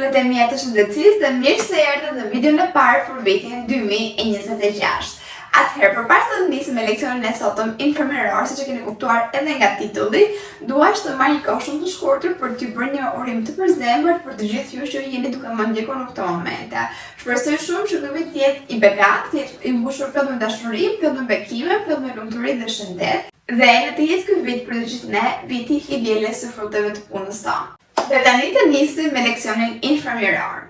Shëndet e mia të shëndetësisë dhe mirë se erdhët në videon e parë për vitin 2026. Atëherë, përpara se të nisim me leksionin e sotëm infermieror, siç e keni kuptuar edhe nga titulli, dua të marr një kohë shumë të shkurtër për t'ju bërë një urim të përzemërt për të gjithë ju që jeni duke më ndjekur në këto momente. Shpresoj shumë që ky vit të jetë i bekat, të jetë i mbushur plot me dashuri, plot me bekime, plot me lumturi dhe shëndet. Dhe në të jetë ky vit për të gjithë ne, viti i dielës së frutave të punës tonë. Dhe tani të nisim me leksionin infermieror.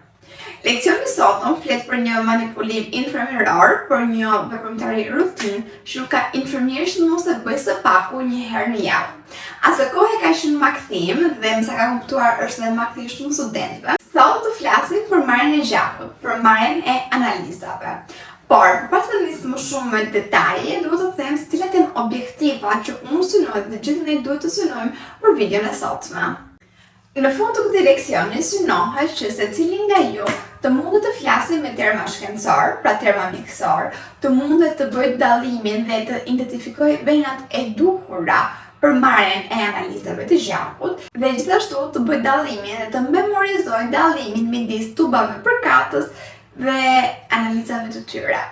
Leksioni sotëm flet për një manipulim infermieror, për një veprimtari rutinë që nuk ka infermier që mos e bëj së paku një herë në javë. Asë kohë ka qenë makthim dhe më sa ka kuptuar është dhe makthim shumë studentëve. Sot të flasim për marrjen e gjakut, për marrjen e analizave. Por, pas të nisë më shumë me detaje, duhet të them se cilat janë objektivat që unë synoj dhe gjithë ne duhet të synojmë për videon e sotme. Në fund të këtij leksioni synohet që secili nga ju të mundet të flasë me terma shkencor, pra terma mjekësor, të mundet të bëjë dallimin dhe të identifikojë venat e duhura për marrjen e analizave të gjakut dhe gjithashtu të bëjë dallimin dhe të memorizojë dallimin midis tubave përkatës dhe analizave të tyre.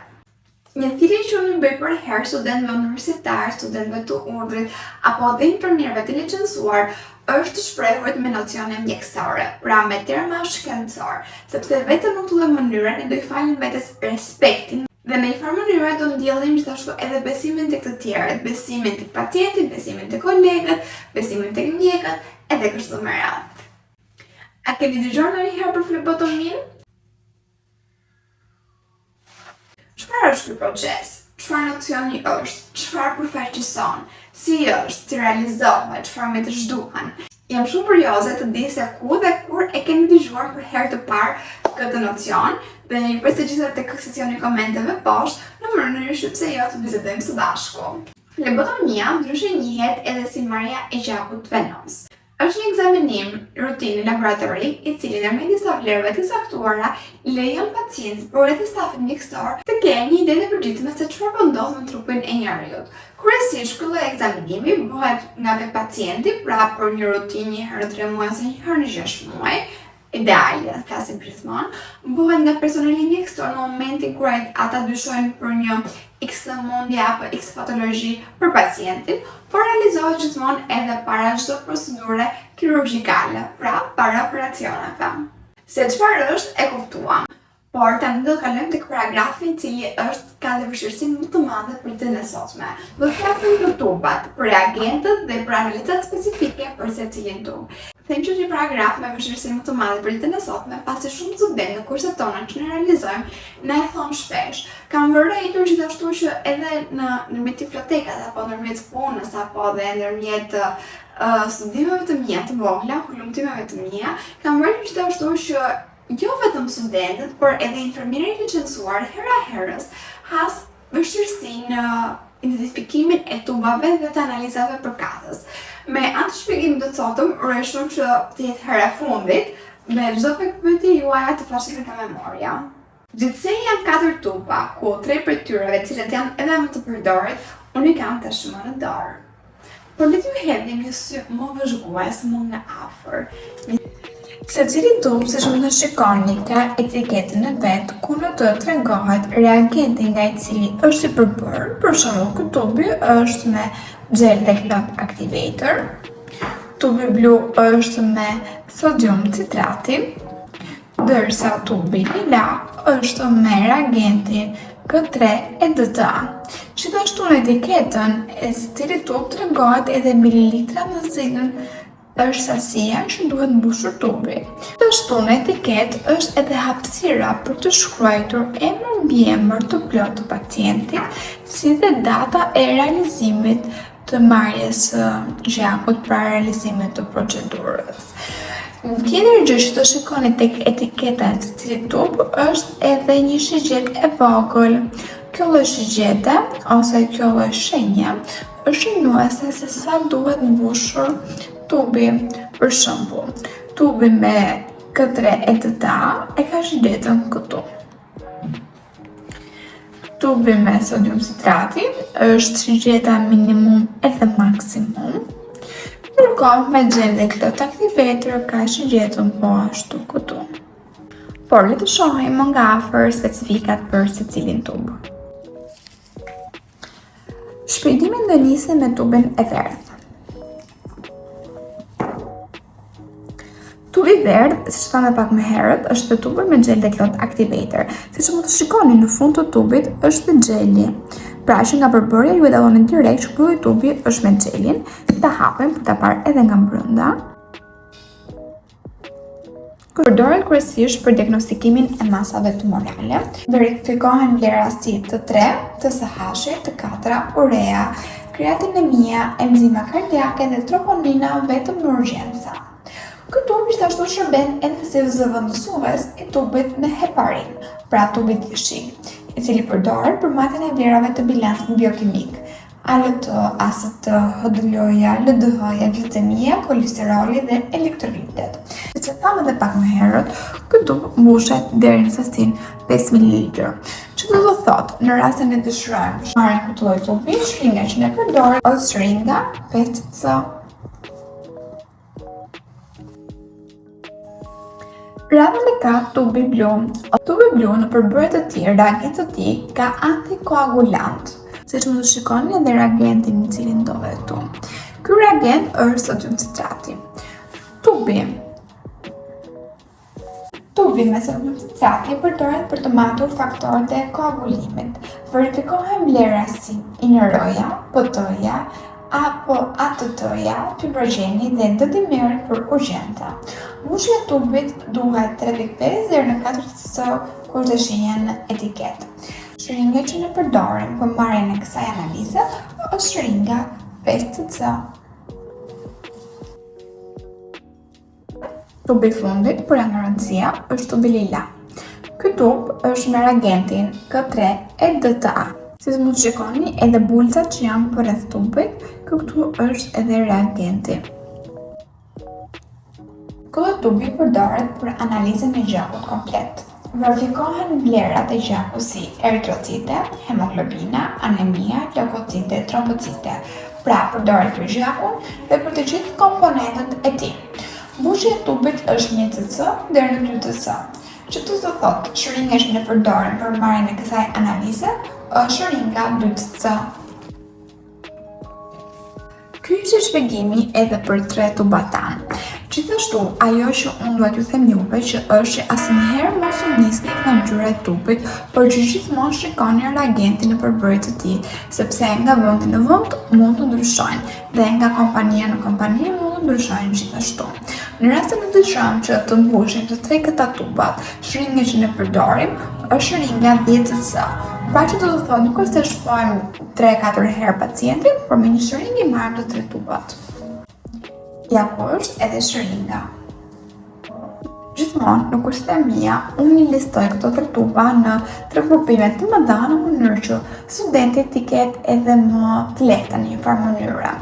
Një thirrje që unë bëj për herë studentëve universitar, studentëve të urdhrit apo dhe infermierëve të licencuar është të shprehur me nocione mjekësore, pra me terma shkencor, sepse vetëm në këtë mënyrë ne do i falim vetes respektin dhe me një farë mënyre do ndjellim gjithashtu edhe besimin tek të tjerët, besimin tek pacientit, besimin tek kolegët, besimin tek mjekët edhe kështu me radhë. A keni dëgjuar ndonjëherë për flebotomin? Çfarë është ky proces? Çfarë nocioni është? Çfarë përfaqëson? Si është? Si realizohet? Çfarë më të zhduhen? Jam shumë kurioze të di se ku dhe kur e keni dëgjuar për herë të parë këtë nocion dhe ju pres të gjitha tek seksioni komenteve poshtë në mënyrë që pse jo të bisedojmë së bashku. Flebotomia ndryshe njihet edhe si marrja e gjakut venos. Është një ekzaminim rutinë laboratorik i cili ndërmjet disa vlerave të saktuara lejon pacientit por edhe stafit mjekësor të kenë një ide të përgjithshme se çfarë po ndodh në trupin e njeriut. Kryesisht ky lloj ekzaminimi bëhet nga vetë pacienti, pra për një rutinë një herë në 3 muaj ose një herë në 6 muaj. Ideale, flasim gjithmonë, bëhet nga personeli mjekësor në momentin kur ata dyshojnë për një X sëmundje apo X patologji për pacientin, por realizohet gjithmonë edhe para çdo procedure kirurgjikale, pra para operacioneve. Se çfarë është e kuptuam. Por tani do të kalojmë tek paragrafi i cili ka dhe vështirësinë më të madhe për ditën e sotme. Do të flasim për tubat, për reagentët dhe për analizat specifike për secilin tub. Them që një paragraf me vështirësinë më të madhe për ditën e sotme, pasi shumë studentë në kurset tona që ne realizojmë, na e thon shpesh. Kam vërejtur gjithashtu që edhe ndërmjet tiflotekat apo ndërmjet punës apo edhe ndërmjet studimeve të mia të vogla, hulumtimeve të mia, kam vërejtur gjithashtu që jo vetëm studentët, por edhe infermierët licencuar hera herës has vështirësi në identifikimin e tubave dhe të analizave përkatës. Me atë shpjegim të sotëm, uroj shumë që të jetë hera e fundit, me çdo pyetje juaja të flashni nga memoria. Gjithsej janë 4 tuba, ku 3 prej tyreve, të cilat janë edhe më të përdorit, unë i kam tashmë në dorë. Por le t'ju hedhim një sy më vëzhgues më nga afër. Secili tub, siç mund të shikoni, ka etiketën e vet ku në të tregohet reagenti nga i cili është i përbërë. Për shembull, ky tubi është me gel dhe clot activator. Tubi blu është me sodium citrati, ndërsa tubi lila është me reagentin K3EDTA. Gjithashtu në etiketën e secilit tub tregohet edhe mililitrat në cilën është sasia që duhet mbushur tubi. Gjithashtu në etiket është edhe hapësira për të shkruar emër mbi emër të plotë të pacientit, si dhe data e realizimit të marrjes së gjakut pra realizimit të procedurës. Një tjetër gjë që të shikoni tek etiketa e secilit tub është edhe një shigjet e vogël. Kjo lloj shigjete ose kjo lloj shenje është shënuese se sa duhet mbushur tubi. Për shembull, tubi me K3EDTA e ka shigjetën këtu. Tubi me sodium citrati është shigjeta minimum edhe maksimum. Ndërkohë me gel dhe clot activator ka shigjetën po ashtu këtu. por le të shohim më nga afër specifikat për secilin tub. Shpjegimi do nisë me tubin e verdhë. Tubi verdh, siç thamë pak më herët, është vetubër me gel Declot Activator. Siç mund të shikoni në fund të tubit është gjeli. Pra që nga përbërja ju e dalloni direkt që ky lloj tubi është me gjelin. Ta hapim për ta parë edhe nga brenda. Përdoret kryesisht për diagnostikimin e masave tumorale. Verifikohen vlera si T3, TSH, T4, urea, kreatinemia, enzima kardiake dhe troponina vetëm në urgjenca. Ky tub gjithashtu shërben edhe si zëvendësues i tubit me heparin, pra tubit jeshil, i cili përdoret për matjen e vlerave të bilancit biokimik, ALT, AST, HDL-ja, LDH-ja, glicemia, kolesteroli dhe elektrolitet. Siç e thamë edhe pak më herët, ky tub mbushet deri në sasinë 5 ml. Çfarë do thotë? Në rastin e dëshirojmë të marrim këtë lloj tubi, shringa që ne përdorim është shringa 5C. Radha me ka tubi blu. Tubi blu në përbërje të tjerë reagent të tij ka antikoagulant, siç mund të shikoni edhe reagentin në cilin ndodhet këtu. Ky reagent është sodium citrati. Tubi me sodium citrati përdoret për të matur faktorët e koagulimit. Verifikohen vlera si INR-ja, PT-ja, apo ATT-ja, fibrogeni dhe DDMR për urgjenta. Mbushja e tubit duhet 3.5 deri në 4 cc kur të shihen në etiketë. Shringa që ne përdorim për marrjen e kësaj analize është shringa 5 cc. Tubi i fundit për garancia është tubi lila. Ky tub është me reagentin K3-EDTA. Si mund të shikoni edhe bulcat që janë përreth tubit, këtu është edhe reagenti. Ky tubi përdoret për analizën e gjakut komplet. Verifikohen vlerat e gjakut si eritrocite, hemoglobina, anemia, leukocite, trombocite. Pra përdoret për gjakun dhe për të gjithë komponentët e tij. Mbushja e tubit është 1 cc deri në 2 cc. Që të thotë, shringa që ne përdorim për marrjen e kësaj analize është shringa 2 cc. Ky është shpjegimi edhe për 3 tubat tanë. Gjithashtu, ajo që unë duhet ju them juve që është që asnjëherë mos u nisni nga ngjyra e tubit, por që gjithmonë shikoni reagentin në përbërje të tij, sepse nga vendi në vend mund të ndryshojnë dhe nga kompania në kompani mund të ndryshojnë gjithashtu. Në rastin e dëshirojmë që të mbushim të 3 këta tubat, shringa që ne përdorim është shringa 10 cc. Pra që do të thotë nuk është të shpojmë 3-4 herë pacientin, por me një shringë i marrim të 3 tubat. Ja ku është edhe shringa. Gjithmonë, në kushtet e mia, unë i listoj këto 3 tuba në 3 grupime të mëdha në mënyrë që studentët t'i ketë edhe më të lehta në një farë mënyre.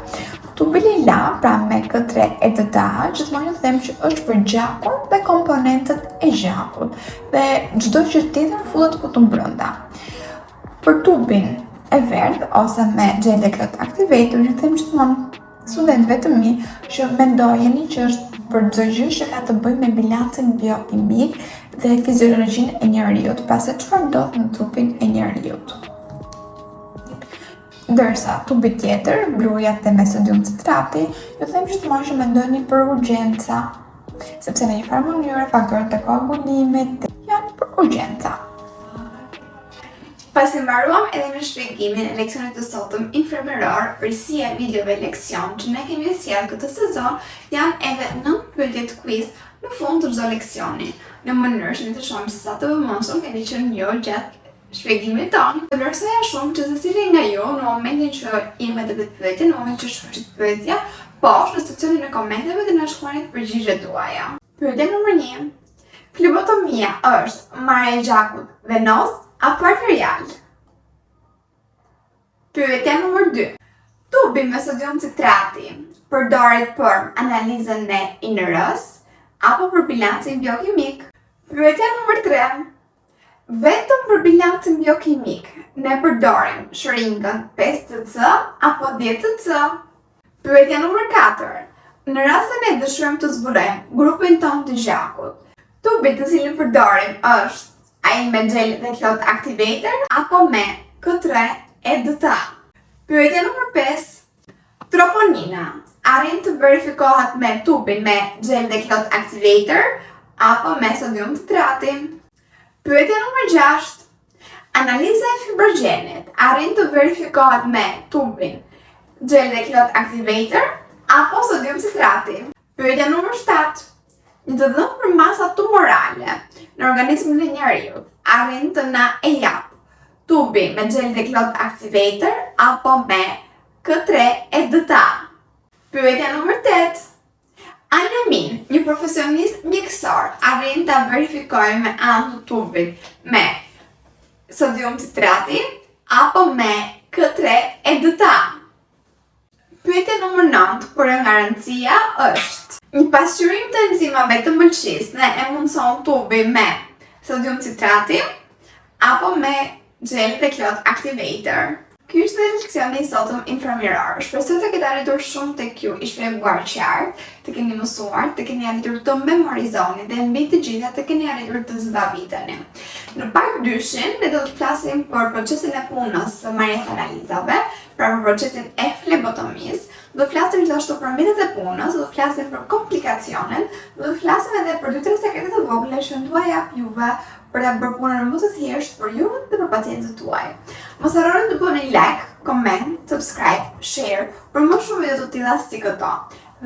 Tubi lila, pra me K3-EDTA, gjithmonë ju them që është për gjakun dhe komponentët e gjakut dhe çdo gjë tjetër fullet këtu brenda. Për tubin e verdh ose me gel Declot Activator, ju them gjithmonë studentëve të mi që mendojeni që është për çdo gjë që ka të bëjë me bilancin biokimik dhe fiziologjinë e njeriut, pra se çfarë ndodh në trupin e njeriut. Ndërsa tubi tjetër, bluja dhe me sodium citrati, ju them gjithmonë që mendojeni për urgjenca, sepse në një farë mënyrë faktorët e koagulimit janë për urgjenca. Pasi mbaruam edhe me shpjegimin e leksionit të sotëm infermeror, rësia e videove leksion që ne kemi sjellë këtë sezon, janë edhe 9 pyetje quiz në fund të çdo leksioni, në mënyrë që ne të shohim se sa të vëmendshëm keni qenë ju gjatë shpjegimit tonë. Vlerësoja shumë që secili nga ju në momentin që i me të pyetje, në momentin që shfaqet pyetja, poshtë në seksionin e komenteve të na shkruani përgjigjet tuaja. Pyetja nr. 1. Flebotomia është marrja e gjakut venos apo arterial? Pyetja nr. 2. Tubi me sodium citrati përdoret për analizën e INR-s apo për bilancin biokimik? Pyetja nr. 3. Vetëm për bilancin biokimik ne përdorim shringën 5 cc apo 10 cc? Pyetja nr. 4. Në rastin e dëshirojmë të zbulojmë grupin tonë të gjakut, Tubi të cilin përdorim është ai me gel dhe cloth activator apo me K3 EDTA. Pyetja nr. 5. Troponina arrin të verifikohet me tubin me gel dhe cloth activator apo me sodium citrati. Pyetja nr. 6. Analiza e fibrogenit arrin të verifikohet me tubin gel dhe cloth activator apo sodium citrati. Pyetja nr. 7. Një të dhënë për masa tumorale në organizmin e njeriut arrin të na e jap tubi me gel dhe cloth activator apo me K3 EDTA. Pyetja nr. 8. Anamin, një profesionist mjekësor, arrin ta verifikojë me anë të tubit me sodium citrati apo me K3 EDTA. Pyetja nr. 9 për garancia është: një pasqyrim të enzimave të mbëlqisë e mundson tubi me sodium citrati apo me gel dhe cloth activator. Ky është leksioni i sotëm inframiror. Shpresoj të ketë arritur shumë tek ju i shpjeguar qartë, të keni mësuar, të keni arritur të memorizoni dhe mbi të gjitha të keni arritur të zbaviteni. Në pak dyshin ne do të flasim për procesin e punës së marrjes analizave, pra për procesin e flebotomisë. Do të flasim gjithashtu për mjetet e punës, do të flasim për komplikacionet, do të flasim edhe për 2-3 sekrete të vogla që dua jap juve për ta bërë punën më të thjeshtë për ju dhe për pacientët tuaj. Mos harroni të bëni like, comment, subscribe, share për më shumë video të tilla si këto.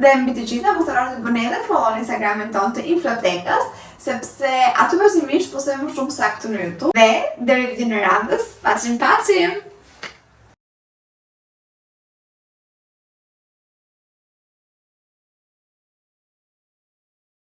Dhe mbi të gjitha mos harroni të bëni edhe follow në Instagramin tonë të Inflotekës, sepse aty vazhdimisht postoj më shumë sa këtu në YouTube. Dhe deri vitin e radhës, pacim!